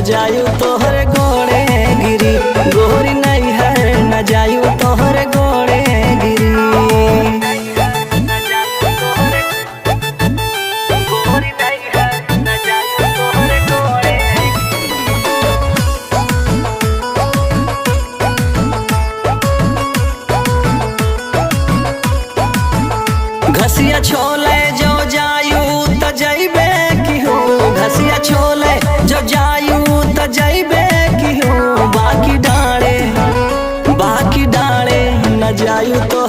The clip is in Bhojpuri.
न जायू तोहरे गोड़े गिरी, गोरी नहीं है न जायू तोहरे गोड़े गिरी। घसिया छोले जो जायू त जइबे की हो, घसिया छोले जो जायू त जइबे की हो। बाकी डाले न जायू तो